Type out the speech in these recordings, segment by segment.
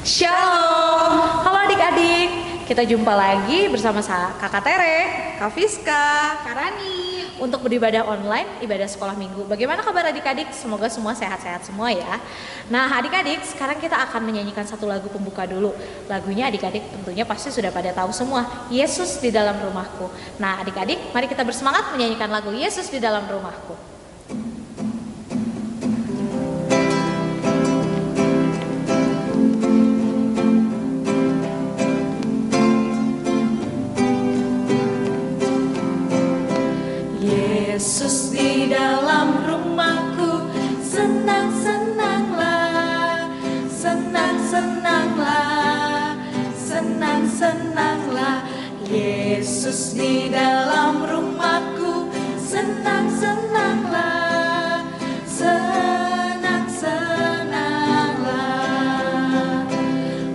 Shalom, halo adik-adik. Kita jumpa lagi bersama Kakak Tere, Kak Fiska, Kak Rani, untuk beribadah online, ibadah sekolah minggu. Bagaimana kabar adik-adik? Semoga semua sehat-sehat semua ya. Nah adik-adik, sekarang kita akan menyanyikan satu lagu pembuka dulu. Lagunya adik-adik tentunya pasti sudah pada tahu semua, Yesus di dalam rumahku. Nah adik-adik, mari kita bersemangat menyanyikan lagu Yesus di dalam rumahku. Yesus di dalam rumahku, senang-senanglah, senang-senanglah, senang-senanglah. Yesus di dalam rumahku, senang-senanglah, senang-senanglah.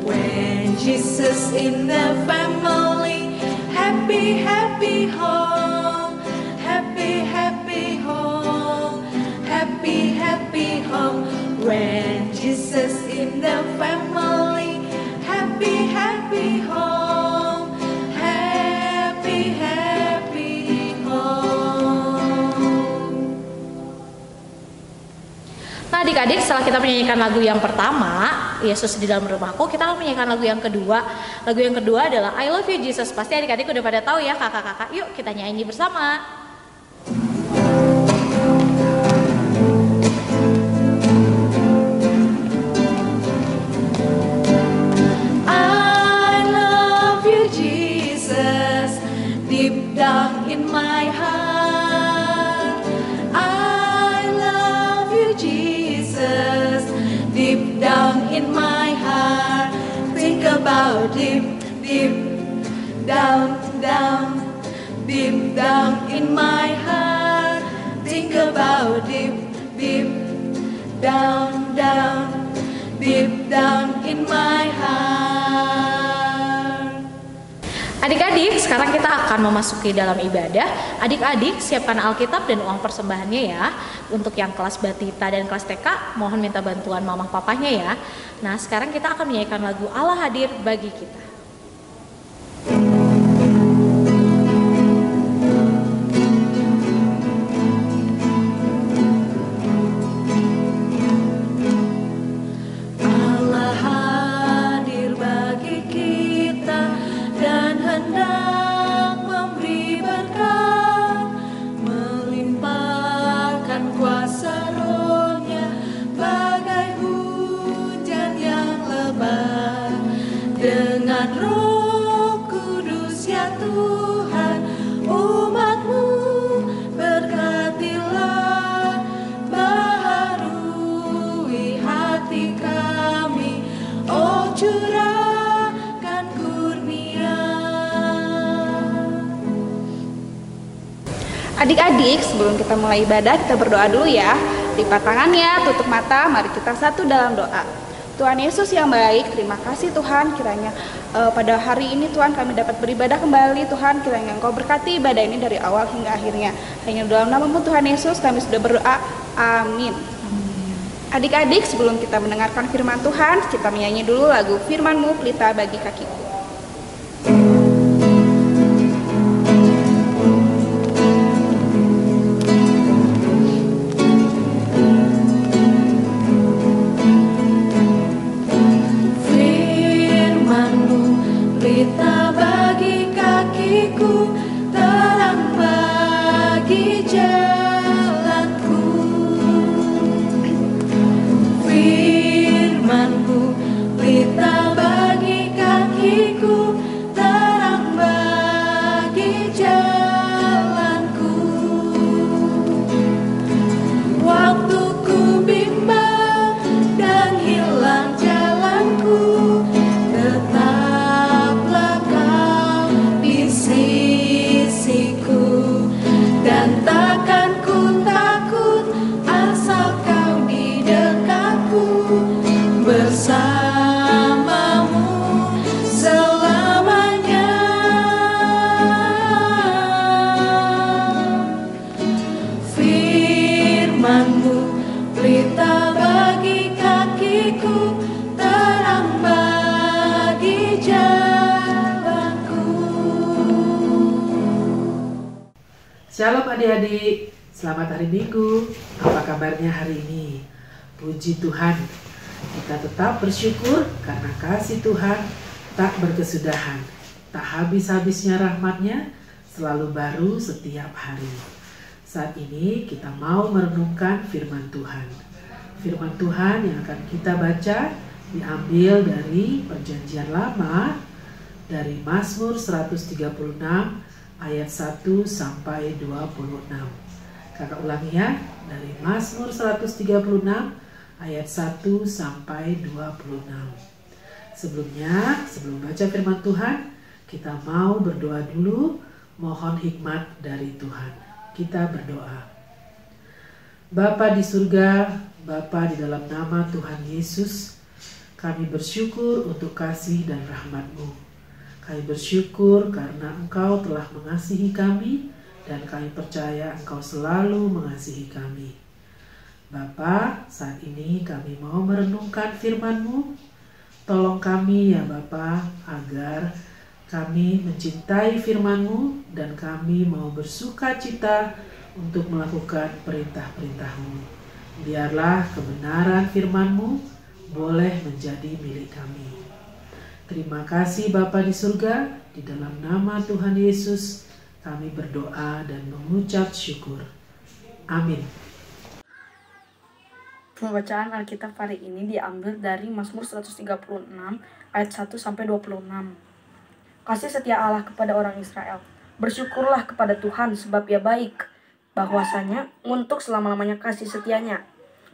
When Jesus in the family, happy, happy home. Happy home, happy, happy home. When Jesus in the family, happy, happy home, happy, happy home. Nah adik-adik, setelah kita menyanyikan lagu yang pertama, Yesus di dalam rumahku, kita akan menyanyikan lagu yang kedua. Lagu yang kedua adalah I Love You Jesus. Pasti adik-adik udah pada tahu ya kakak-kakak. Yuk kita nyanyi bersama. Deep down in my heart, I love you, Jesus. Deep down in my heart, think about deep, deep down, down. Deep down in my heart, think about deep, deep down, down. Deep down in my heart. Adik-adik, sekarang kita akan memasuki dalam ibadah. Adik-adik, siapkan Alkitab dan uang persembahannya ya. Untuk yang kelas Batita dan kelas TK, mohon minta bantuan mamah papanya ya. Nah, sekarang kita akan menyanyikan lagu Allah hadir bagi kita. Dengan Roh Kudus ya Tuhan, umat-Mu berkatilah, baharui hati kami, oh curahkan kurnia. Adik-adik, sebelum kita mulai ibadah, kita berdoa dulu ya. Lipat tangannya, tutup mata, mari kita satu dalam doa. Tuhan Yesus yang baik, terima kasih Tuhan, kiranya pada hari ini Tuhan kami dapat beribadah kembali. Tuhan, kiranya Engkau berkati ibadah ini dari awal hingga akhirnya. Hanya dalam nama-Mu Tuhan Yesus kami sudah berdoa, amin. Adik-adik, sebelum kita mendengarkan firman Tuhan, kita menyanyi dulu lagu Firman-Mu Pelita Bagi Kakiku. Pelita bagi kakiku, terang bagi jalanku. Firman-Mu pelita bagi kakiku, terang bagi jalanku. Waktu ku bimbang dan hilang jalanku, tetaplah Kau di sisiku, dan takkan ku takut asal Kau di dekatku, bersamamu selamanya. Firman-Mu pelita bagi kakiku, terang bagi Shalom adik-adik, selamat hari Minggu. Apa kabarnya hari ini? Puji Tuhan, kita tetap bersyukur karena kasih Tuhan tak berkesudahan. Tak habis-habisnya rahmat-Nya, selalu baru setiap hari. Saat ini kita mau merenungkan firman Tuhan. Firman Tuhan yang akan kita baca diambil dari Perjanjian Lama, dari Mazmur 136 ayat 1 sampai 26. Kakak ulangi ya, dari Mazmur 136 ayat 1 sampai 26. Sebelum baca firman Tuhan, kita mau berdoa dulu, mohon hikmat dari Tuhan. Kita berdoa. Bapa di surga, Bapa di dalam nama Tuhan Yesus, kami bersyukur untuk kasih dan rahmat-Mu. Kami bersyukur karena Engkau telah mengasihi kami dan kami percaya Engkau selalu mengasihi kami. Bapa, saat ini kami mau merenungkan firman-Mu. Tolong kami ya Bapa, agar kami mencintai firman-Mu dan kami mau bersuka cita untuk melakukan perintah-perintah-Mu. Biarlah kebenaran firman-Mu boleh menjadi milik kami. Terima kasih Bapa di surga, di dalam nama Tuhan Yesus kami berdoa dan mengucap syukur. Amin. Pembacaan Alkitab hari ini diambil dari Mazmur 136 ayat 1 sampai 26. Kasih setia Allah kepada orang Israel. Bersyukurlah kepada Tuhan sebab Ia baik, bahwasanya untuk selama-lamanya kasih setianya.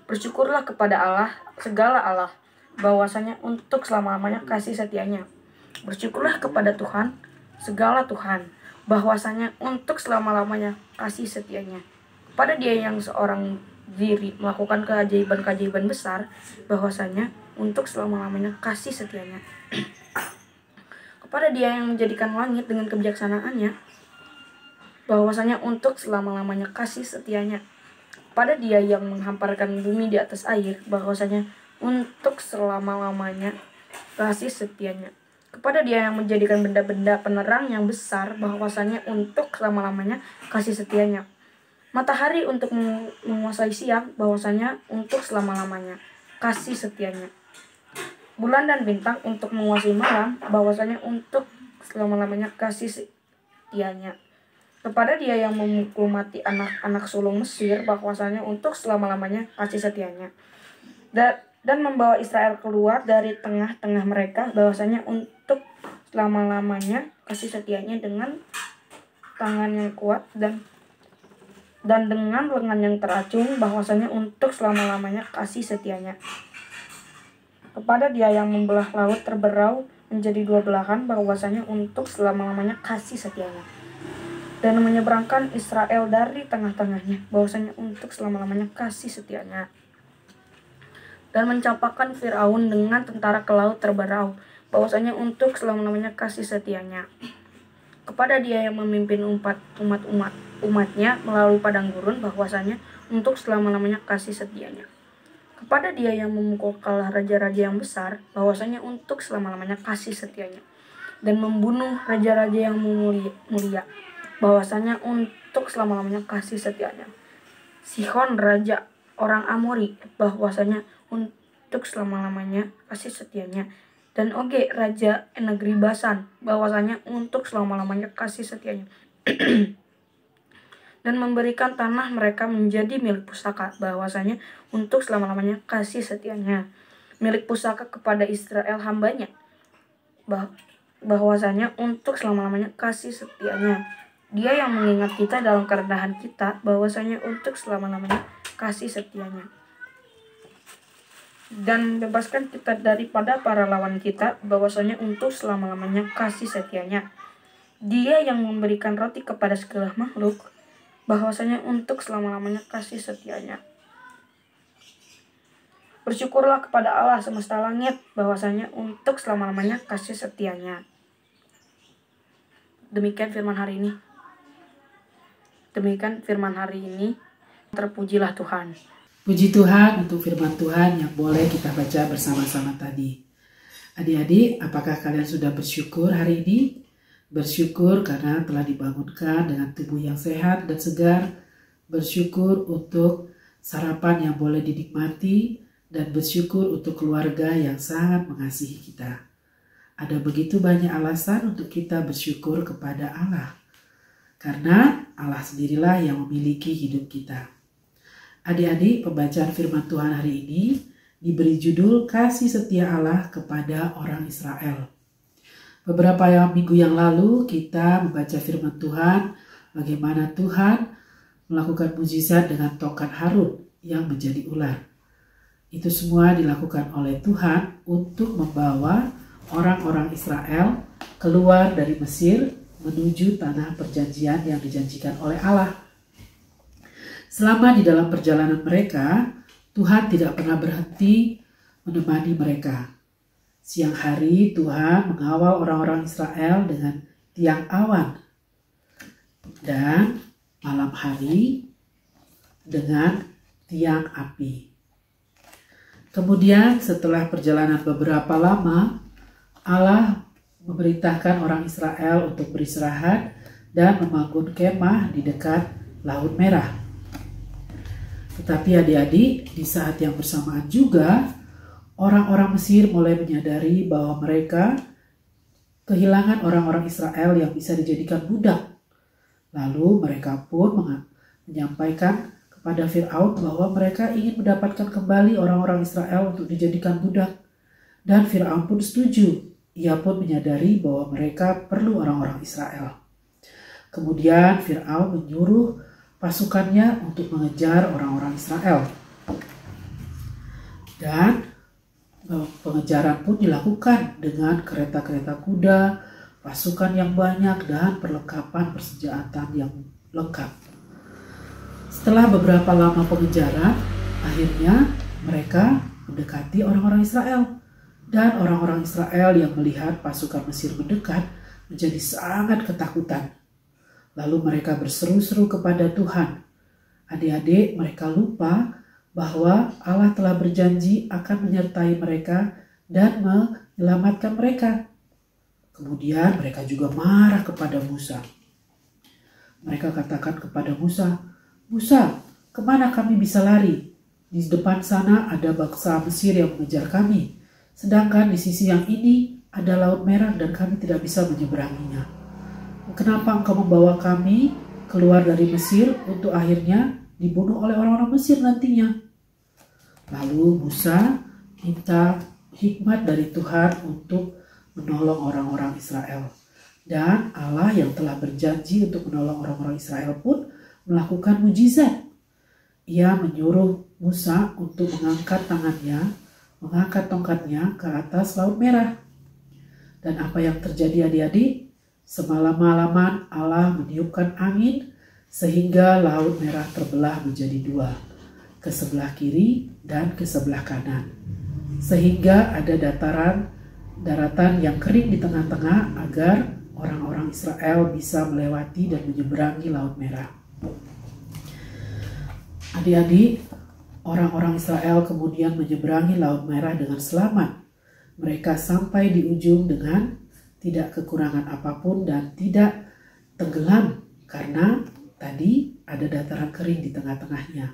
Bersyukurlah kepada Allah, segala Allah, bahwasanya untuk selama-lamanya kasih setianya. Bersyukurlah kepada Tuhan, segala Tuhan, bahwasanya untuk selama-lamanya kasih setianya. Kepada Dia yang seorang diri melakukan keajaiban-keajaiban besar, bahwasanya untuk selama-lamanya kasih setianya. Kepada Dia yang menjadikan langit dengan kebijaksanaannya, bahwasanya untuk selama-lamanya kasih setianya. Kepada Dia yang menghamparkan bumi di atas air, bahwasanya untuk selama-lamanya kasih setianya. Kepada Dia yang menjadikan benda-benda penerang yang besar, bahwasanya untuk selama-lamanya kasih setianya. Matahari untuk menguasai siang, bahwasanya untuk selama-lamanya kasih setianya. Bulan dan bintang untuk menguasai malam, bahwasanya untuk selama-lamanya kasih setianya. Kepada Dia yang memukul mati anak-anak sulung Mesir, bahwasanya untuk selama-lamanya kasih setianya. Dan membawa Israel keluar dari tengah-tengah mereka, bahwasanya untuk selama-lamanya kasih setianya dengan tangan yang kuat dan dengan lengan yang teracung, bahwasanya untuk selama-lamanya kasih setianya. Kepada Dia yang membelah laut terberau menjadi dua belahan, bahwasanya untuk selama-lamanya kasih setianya. Dan menyeberangkan Israel dari tengah-tengahnya, bahwasanya untuk selama-lamanya kasih setianya. Dan mencampakkan Firaun dengan tentara ke laut terberau, bahwasanya untuk selama-lamanya kasih setianya. Kepada Dia yang memimpin umatnya melalui padang gurun, bahwasanya untuk selama-lamanya kasih setianya. Kepada Dia yang memukul kalah raja-raja yang besar, bahwasanya untuk selama-lamanya kasih setianya. Dan membunuh raja-raja yang mulia, bahwasanya untuk selama-lamanya kasih setianya. Sihon raja orang Amori, bahwasanya untuk selama-lamanya kasih setianya. Dan Oge raja negeri Basan, bahwasanya untuk selama-lamanya kasih setianya. Dan memberikan tanah mereka menjadi milik pusaka, bahwasanya untuk selama-lamanya kasih setianya. Milik pusaka kepada Israel hambanya, bahwasanya untuk selama-lamanya kasih setianya. Dia yang mengingat kita dalam kerendahan kita, bahwasanya untuk selama-lamanya kasih setianya. Dan bebaskan kita daripada para lawan kita, bahwasanya untuk selama-lamanya kasih setianya. Dia yang memberikan roti kepada segala makhluk, bahwasanya untuk selama-lamanya kasih setianya. Bersyukurlah kepada Allah semesta langit, bahwasanya untuk selama-lamanya kasih setianya. Demikian firman hari ini. Terpujilah Tuhan. Puji Tuhan untuk firman Tuhan yang boleh kita baca bersama-sama tadi. Adik-adik, apakah kalian sudah bersyukur hari ini? Bersyukur karena telah dibangunkan dengan tubuh yang sehat dan segar. Bersyukur untuk sarapan yang boleh dinikmati. Dan bersyukur untuk keluarga yang sangat mengasihi kita. Ada begitu banyak alasan untuk kita bersyukur kepada Allah. Karena Allah sendirilah yang memiliki hidup kita. Adik-adik, pembacaan firman Tuhan hari ini diberi judul Kasih Setia Allah kepada Orang Israel. Beberapa minggu yang lalu kita membaca firman Tuhan bagaimana Tuhan melakukan mujizat dengan tongkat Harun yang menjadi ular. Itu semua dilakukan oleh Tuhan untuk membawa orang-orang Israel keluar dari Mesir menuju tanah perjanjian yang dijanjikan oleh Allah. Selama di dalam perjalanan mereka, Tuhan tidak pernah berhenti menemani mereka. Siang hari Tuhan mengawal orang-orang Israel dengan tiang awan. Dan malam hari dengan tiang api. Kemudian setelah perjalanan beberapa lama, Allah memerintahkan orang Israel untuk beristirahat dan membangun kemah di dekat Laut Merah. Tetapi adik-adik, di saat yang bersamaan juga, orang-orang Mesir mulai menyadari bahwa mereka kehilangan orang-orang Israel yang bisa dijadikan budak. Lalu mereka pun menyampaikan kepada Fir'aun bahwa mereka ingin mendapatkan kembali orang-orang Israel untuk dijadikan budak. Dan Fir'aun pun setuju. Ia pun menyadari bahwa mereka perlu orang-orang Israel. Kemudian Fir'aun menyuruh pasukannya untuk mengejar orang-orang Israel. Dan pengejaran pun dilakukan dengan kereta-kereta kuda, pasukan yang banyak, dan perlengkapan persenjataan yang lengkap. Setelah beberapa lama pengejaran, akhirnya mereka mendekati orang-orang Israel. Dan orang-orang Israel yang melihat pasukan Mesir mendekat menjadi sangat ketakutan. Lalu mereka berseru-seru kepada Tuhan. Adik-adik, mereka lupa bahwa Allah telah berjanji akan menyertai mereka dan menyelamatkan mereka. Kemudian mereka juga marah kepada Musa. Mereka katakan kepada Musa, "Musa, kemana kami bisa lari? Di depan sana ada bangsa Mesir yang mengejar kami. Sedangkan di sisi yang ini ada Laut Merah dan kami tidak bisa menyeberanginya. Kenapa engkau membawa kami keluar dari Mesir untuk akhirnya dibunuh oleh orang-orang Mesir nantinya?" Lalu Musa minta hikmat dari Tuhan untuk menolong orang-orang Israel. Dan Allah yang telah berjanji untuk menolong orang-orang Israel pun melakukan mujizat. Ia menyuruh Musa untuk mengangkat tangannya, mengangkat tongkatnya ke atas Laut Merah. Dan apa yang terjadi adik-adik? Semalam-malaman Allah meniupkan angin sehingga Laut Merah terbelah menjadi dua, ke sebelah kiri dan ke sebelah kanan. Sehingga ada daratan yang kering di tengah-tengah agar orang-orang Israel bisa melewati dan menyeberangi Laut Merah. Adik-adik, orang-orang Israel kemudian menyeberangi Laut Merah dengan selamat. Mereka sampai di ujung dengan tidak kekurangan apapun dan tidak tenggelam karena tadi ada dataran kering di tengah-tengahnya.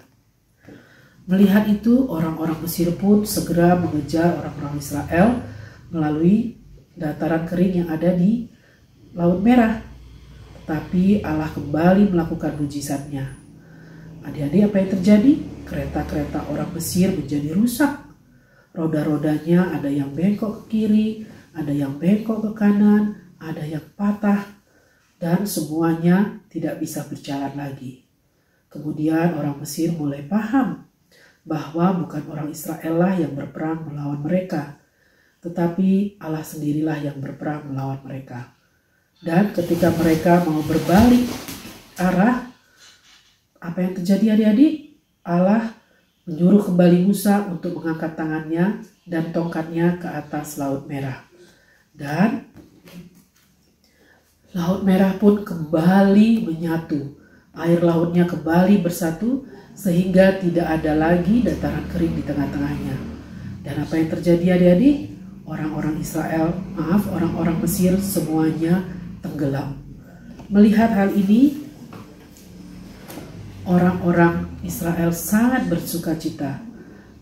Melihat itu, orang-orang Mesir pun segera mengejar orang-orang Israel melalui dataran kering yang ada di Laut Merah. Tetapi Allah kembali melakukan mujizatnya. Adik-adik, apa yang terjadi? Kereta-kereta orang Mesir menjadi rusak. Roda-rodanya ada yang bengkok ke kiri, ada yang bengkok ke kanan, ada yang patah, dan semuanya tidak bisa berjalan lagi. Kemudian orang Mesir mulai paham bahwa bukan orang Israel lah yang berperang melawan mereka, tetapi Allah sendirilah yang berperang melawan mereka. Dan ketika mereka mau berbalik arah, apa yang terjadi adik-adik? Allah menyuruh kembali Musa untuk mengangkat tangannya dan tongkatnya ke atas Laut Merah. Dan Laut Merah pun kembali menyatu. Air lautnya kembali bersatu sehingga tidak ada lagi dataran kering di tengah-tengahnya. Dan apa yang terjadi adik-adik? Orang-orang Mesir semuanya tenggelam. Melihat hal ini, orang-orang Israel sangat bersukacita.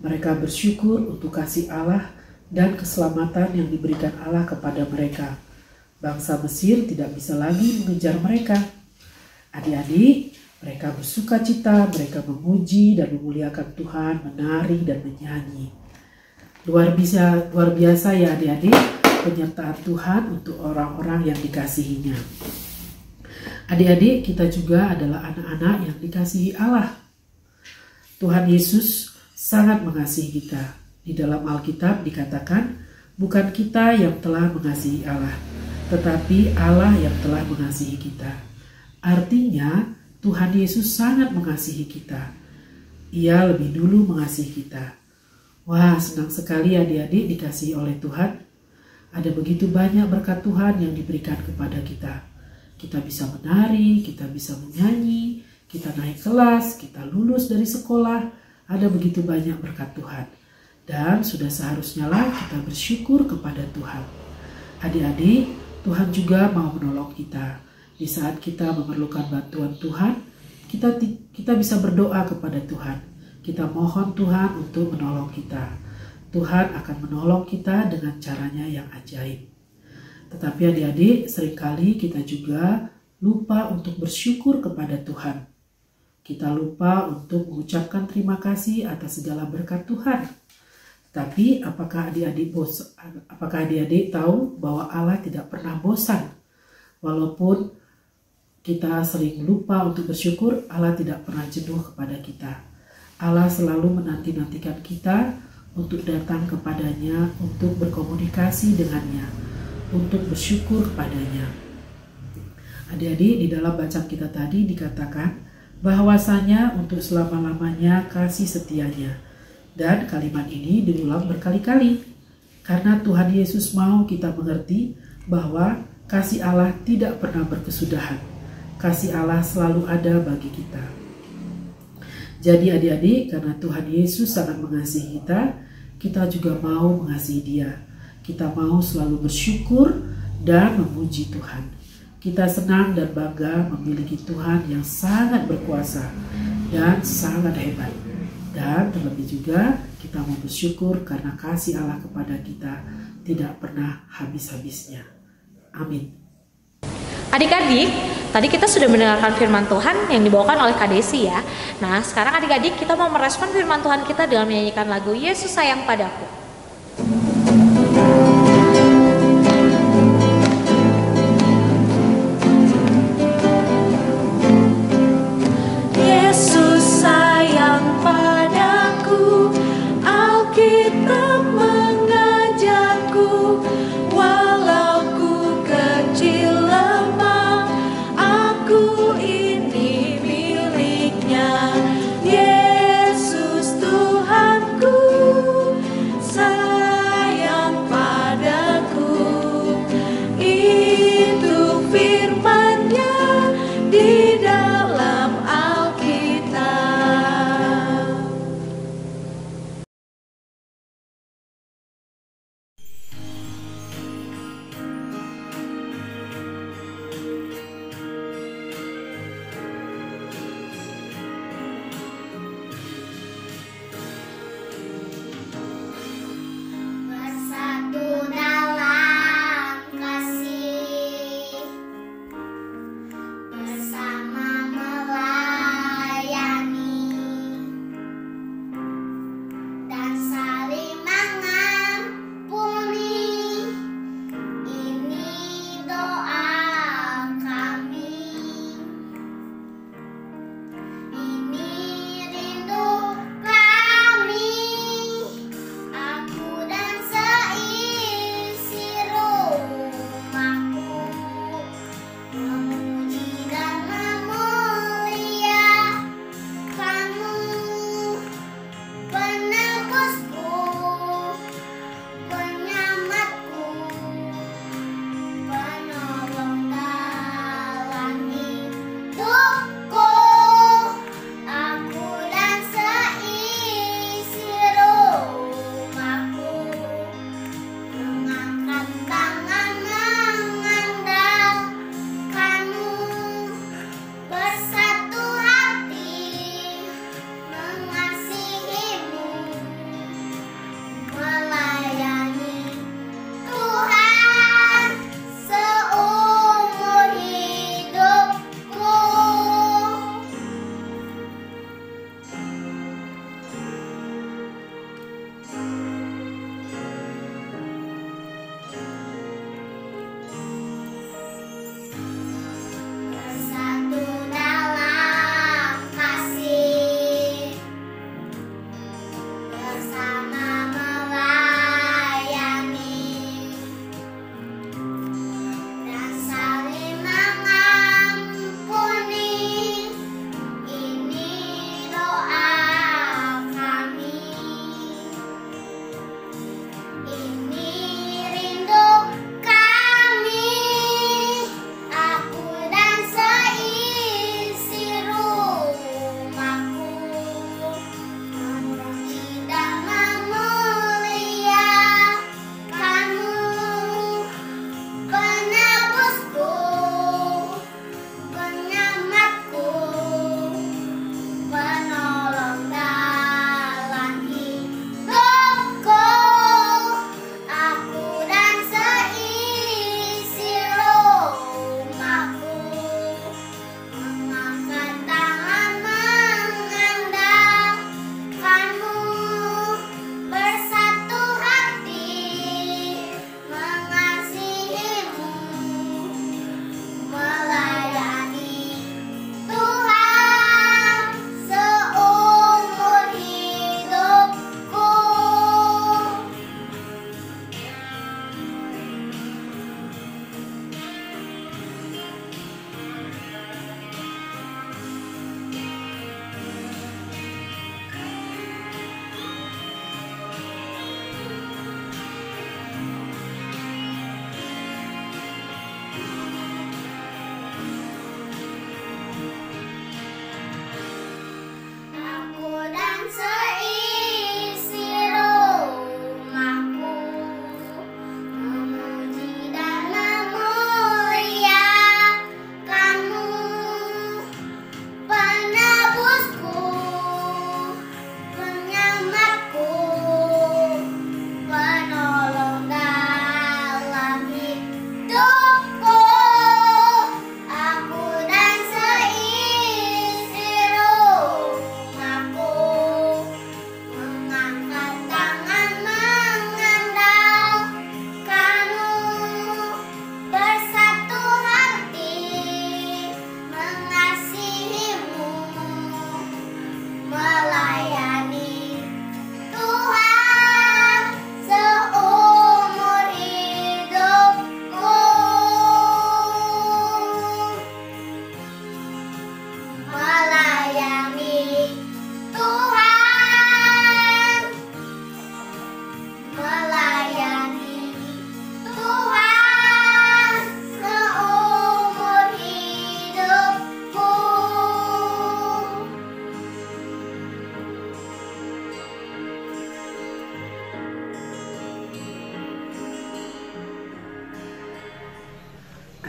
Mereka bersyukur untuk kasih Allah dan keselamatan yang diberikan Allah kepada mereka. Bangsa Mesir tidak bisa lagi mengejar mereka. Adik-adik, mereka bersukacita, mereka memuji dan memuliakan Tuhan, menari dan menyanyi. Luar biasa ya adik-adik, penyertaan Tuhan untuk orang-orang yang dikasihinya. Adik-adik, kita juga adalah anak-anak yang dikasihi Allah. Tuhan Yesus sangat mengasihi kita. Di dalam Alkitab dikatakan, bukan kita yang telah mengasihi Allah, tetapi Allah yang telah mengasihi kita. Artinya, Tuhan Yesus sangat mengasihi kita. Ia lebih dulu mengasihi kita. Wah, senang sekali adik-adik dikasihi oleh Tuhan. Ada begitu banyak berkat Tuhan yang diberikan kepada kita. Kita bisa menari, kita bisa menyanyi, kita naik kelas, kita lulus dari sekolah. Ada begitu banyak berkat Tuhan. Dan sudah seharusnya lah kita bersyukur kepada Tuhan. Adik-adik, Tuhan juga mau menolong kita. Di saat kita memerlukan bantuan Tuhan, kita bisa berdoa kepada Tuhan. Kita mohon Tuhan untuk menolong kita. Tuhan akan menolong kita dengan caranya yang ajaib. Tetapi adik-adik, seringkali kita juga lupa untuk bersyukur kepada Tuhan. Kita lupa untuk mengucapkan terima kasih atas segala berkat Tuhan. Tapi apakah adik-adik tahu bahwa Allah tidak pernah bosan? Walaupun kita sering lupa untuk bersyukur, Allah tidak pernah jenuh kepada kita. Allah selalu menanti-nantikan kita untuk datang kepadanya, untuk berkomunikasi dengannya, untuk bersyukur kepadanya. Adik-adik, di dalam bacaan kita tadi dikatakan bahwasanya untuk selama-lamanya kasih setianya. Dan kalimat ini diulang berkali-kali. Karena Tuhan Yesus mau kita mengerti bahwa kasih Allah tidak pernah berkesudahan. Kasih Allah selalu ada bagi kita. Jadi adik-adik, karena Tuhan Yesus sangat mengasihi kita, kita juga mau mengasihi Dia. Kita mau selalu bersyukur dan memuji Tuhan. Kita senang dan bangga memiliki Tuhan yang sangat berkuasa dan sangat hebat. Dan terlebih juga kita mau bersyukur karena kasih Allah kepada kita tidak pernah habis-habisnya. Amin. Adik-adik, tadi kita sudah mendengarkan firman Tuhan yang dibawakan oleh Kak Desi ya. Nah, sekarang adik-adik kita mau merespon firman Tuhan kita dengan menyanyikan lagu Yesus Sayang Padaku. Yesus Tuhanku,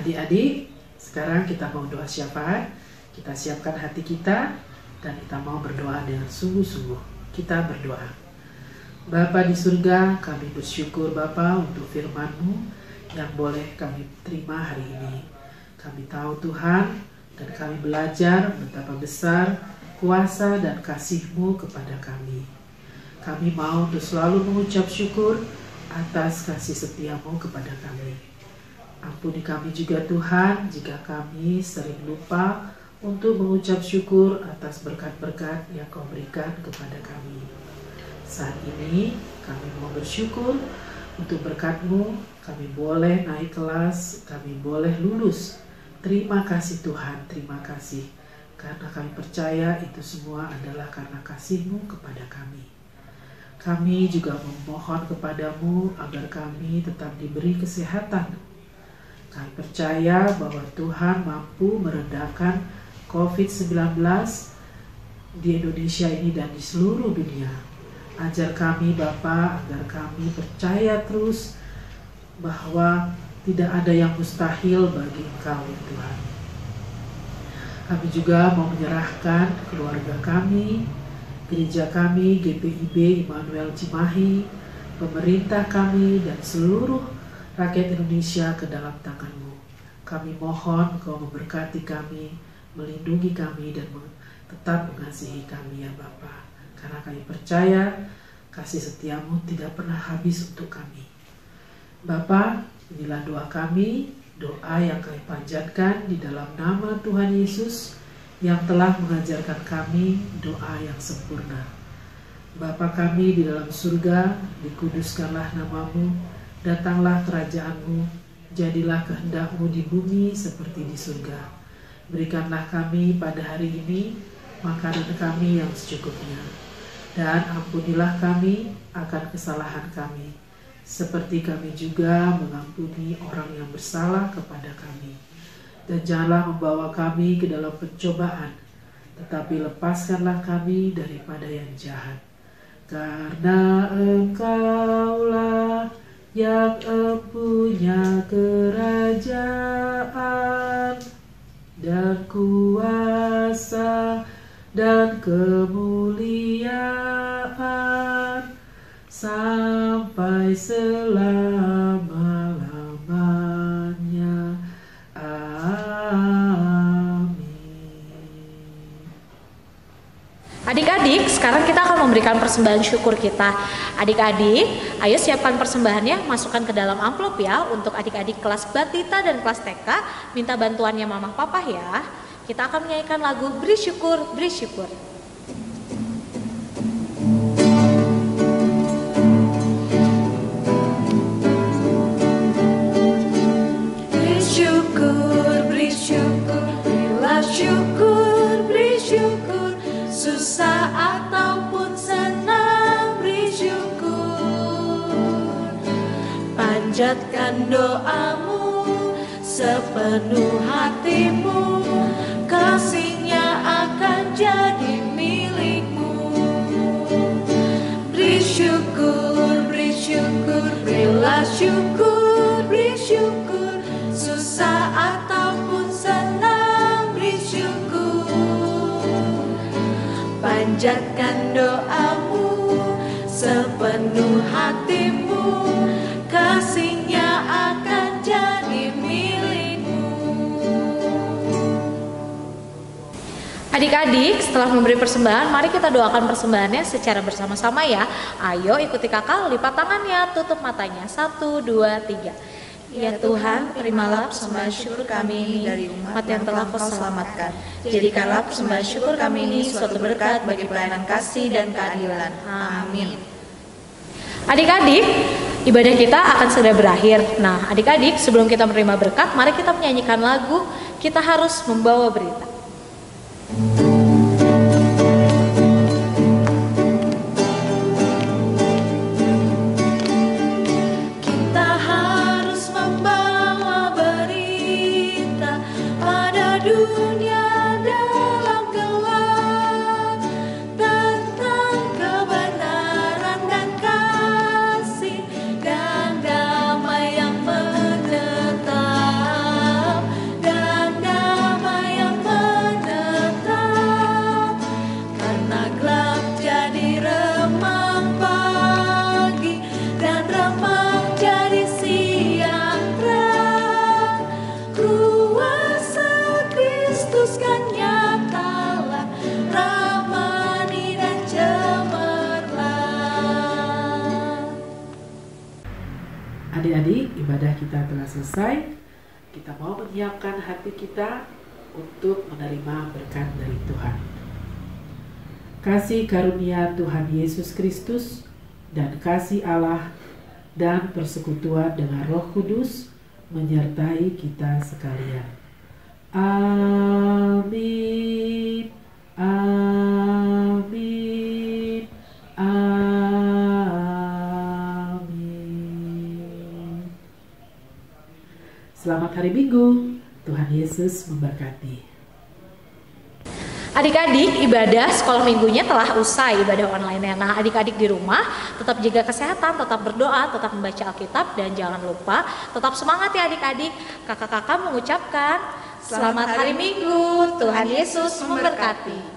Adik-adik, sekarang kita mau doa syafaat. Kita siapkan hati kita dan kita mau berdoa dengan sungguh-sungguh. Kita berdoa. Bapa di surga, kami bersyukur Bapa untuk firman-Mu yang boleh kami terima hari ini. Kami tahu Tuhan dan kami belajar betapa besar kuasa dan kasih-Mu kepada kami. Kami mau untuk selalu mengucap syukur atas kasih setia-Mu kepada kami. Ampuni kami juga Tuhan jika kami sering lupa untuk mengucap syukur atas berkat-berkat yang Kau berikan kepada kami. Saat ini kami mau bersyukur untuk berkat-Mu, kami boleh naik kelas, kami boleh lulus. Terima kasih Tuhan, terima kasih. Karena kami percaya itu semua adalah karena kasih-Mu kepada kami. Kami juga memohon kepadamu agar kami tetap diberi kesehatan. Kami percaya bahwa Tuhan mampu meredakan COVID-19 di Indonesia ini dan di seluruh dunia. Ajar kami Bapa agar kami percaya terus bahwa tidak ada yang mustahil bagi Engkau ya Tuhan. Kami juga mau menyerahkan keluarga kami, gereja kami, GPIB Immanuel Cimahi, pemerintah kami dan seluruh rakyat Indonesia ke dalam tangan-Mu. Kami mohon Engkau memberkati kami, melindungi kami dan tetap mengasihi kami ya Bapa. Karena kami percaya kasih setia-Mu tidak pernah habis untuk kami. Bapa, inilah doa kami, doa yang kami panjatkan di dalam nama Tuhan Yesus yang telah mengajarkan kami doa yang sempurna. Bapa kami di dalam surga, dikuduskanlah namamu, datanglah kerajaanmu, jadilah kehendak-Mu di bumi seperti di surga. Berikanlah kami pada hari ini makanan kami yang secukupnya, dan ampunilah kami akan kesalahan kami, seperti kami juga mengampuni orang yang bersalah kepada kami. Dan janganlah membawa kami ke dalam pencobaan, tetapi lepaskanlah kami daripada yang jahat. Karena Engkaulah yang punya kerajaan dan kuasa dan kemuliaan sampai selama-lamanya. Adik-adik, sekarang kita akan memberikan persembahan syukur kita. Adik-adik, ayo siapkan persembahannya, masukkan ke dalam amplop ya. Untuk adik-adik kelas Batita dan kelas TK, minta bantuannya Mama Papa ya. Kita akan menyanyikan lagu Beri Syukur, Beri Syukur. Beri syukur, beri syukur, berilah syukur, beri syukur. Susah ataupun senang, beri syukur. Panjatkan doamu sepenuh hatimu, kasihnya akan jadi milikmu. Beri syukur, berilah syukur, beri syukur. Susah ataupun senang, beri syukur. Panjatkan doamu sepenuh hatimu, kasihnya akan jadi milikmu. Adik-adik, setelah memberi persembahan, mari kita doakan persembahannya secara bersama-sama ya. Ayo ikuti kakak, lipat tangannya, tutup matanya. 1, 2, 3. Ya Tuhan, terimalah persembahan syukur kami ini dari umat yang telah Kau selamatkan. Jadikanlah persembahan syukur kami ini suatu berkat bagi pelayanan kasih dan keadilan. Amin. Adik-adik, ibadah kita akan segera berakhir. Nah, adik-adik, sebelum kita menerima berkat, mari kita menyanyikan lagu Kita Harus Membawa Berita. Dunia dalam gelap tentang kebenaran dan kasih dan damai yang menetap, dan damai yang menetap. Karena gelap jadi remang pagi dan remang jadi siang terang. Kristus kan nyatalah, ramani dan cemerlang. Adik-adik, ibadah kita telah selesai. Kita mau menyiapkan hati kita untuk menerima berkat dari Tuhan. Kasih karunia Tuhan Yesus Kristus dan kasih Allah dan persekutuan dengan Roh Kudus menyertai kita sekalian. Amin, amin, amin. Selamat hari Minggu, Tuhan Yesus memberkati. Adik-adik, ibadah sekolah minggunya telah usai, ibadah online-nya. Nah, adik-adik di rumah tetap jaga kesehatan, tetap berdoa, tetap membaca Alkitab, dan jangan lupa tetap semangat ya adik-adik. Kakak-kakak mengucapkan Selamat hari Minggu, Tuhan Yesus memberkati.